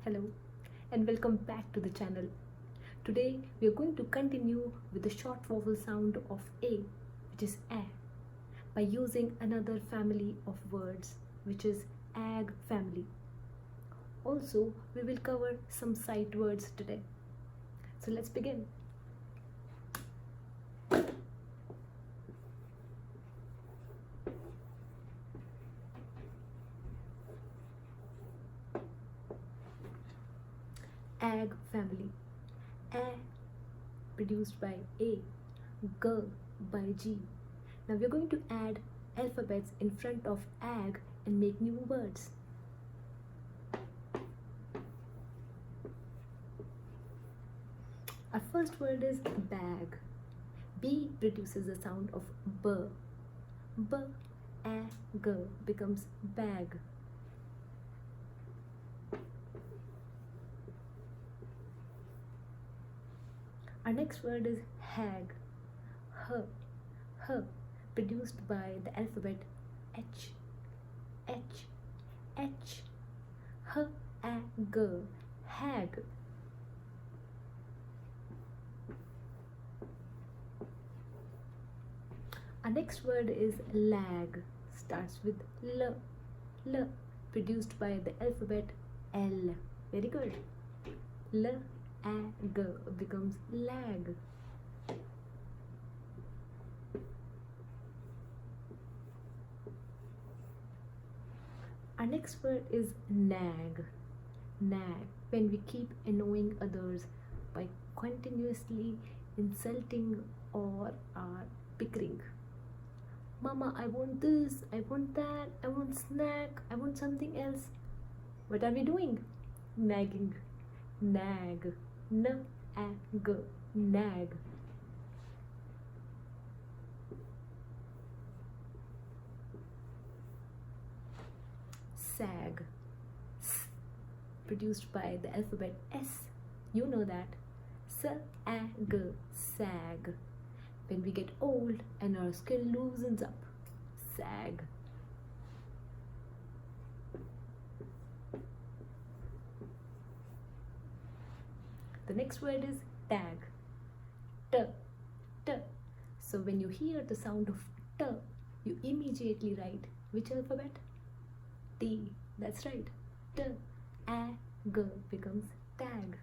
Hello and welcome back to the channel. Today we are going to continue with the short vowel sound of A, which is A, by using another family of words, which is ag family. Also, we will cover some sight words today. So let's begin. Ag family. A produced by A, G by G. Now we are going to add alphabets in front of ag and make new words. Our first word is bag. B produces the sound of B. B, A, G becomes bag. Our next word is hag. H, H produced by the alphabet H. H, H, H, A, G, hag. Our next word is lag. Starts with L. L produced by the alphabet L. Very good. L, A, G becomes lag. Our next word is nag. Nag. When we keep annoying others by continuously insulting or are bickering. Mama, I want this, I want that, I want snack, I want something else. What are we doing? Nagging. Nag. N-A-G. Nag. Sag. S produced by the alphabet S. You know that. S-A-G. Sag. When we get old and our skin loosens up. Sag. The next word is tag. T. T. So when you hear the sound of T, you immediately write which alphabet? T. That's right. T. A. G becomes tag.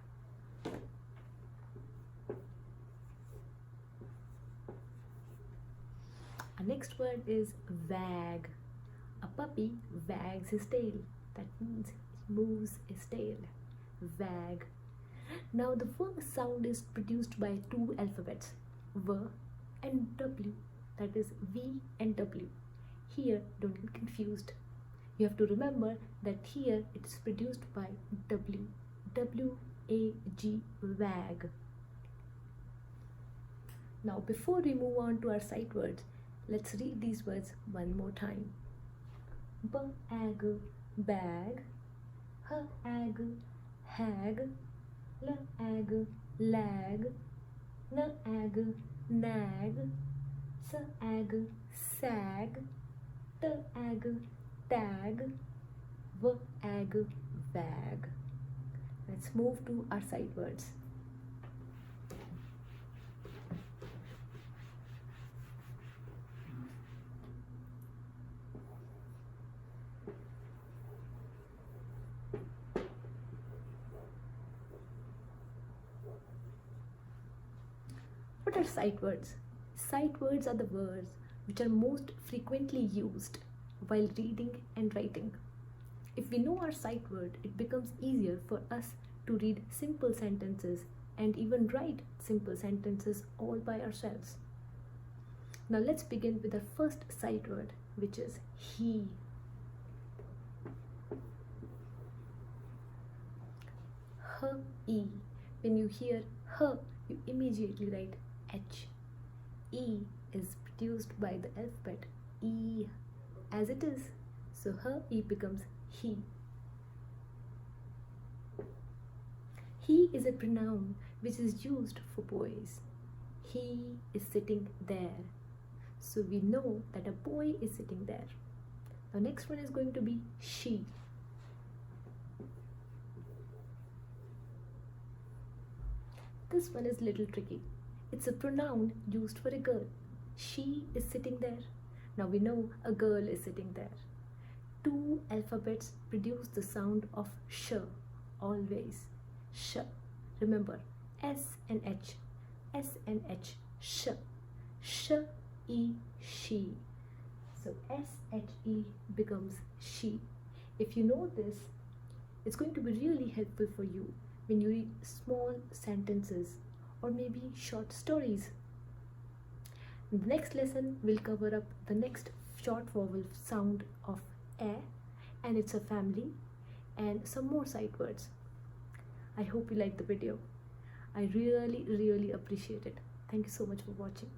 Our next word is wag. A puppy wags his tail. That means he moves his tail. Wag. Now the first sound is produced by two alphabets, V and W. That is V and W. Here, don't get confused. You have to remember that here it is produced by W. W-A-G, wag. Now before we move on to our sight words, let's read these words one more time. B-ag, bag. H-ag, hag. L-ag, lag. N-ag, nag. S-ag, sag. T-ag, tag. V-ag, wag. Let's move to our sight words. What are sight words? Sight words are the words which are most frequently used while reading and writing. If we know our sight word, it becomes easier for us to read simple sentences and even write simple sentences all by ourselves. Now let's begin with our first sight word, which is he. H-E. When you hear H, you immediately write H. E is produced by the alphabet E as it is. So H-E becomes he. He is a pronoun which is used for boys. He is sitting there. So we know that a boy is sitting there. Now next one is going to be she. This one is little tricky. It's a pronoun used for a girl. She is sitting there. Now we know a girl is sitting there. Two alphabets produce the sound of sh, always. Sh. Remember, S and H. S and H. Sh. Sh, E, she. So S-H-E becomes she. If you know this, it's going to be really helpful for you when you read small sentences or maybe short stories. In the next lesson, we'll cover up the next short vowel sound of a and it's a family and some more sight words. I hope you liked the video. I really appreciate it. Thank you so much for watching.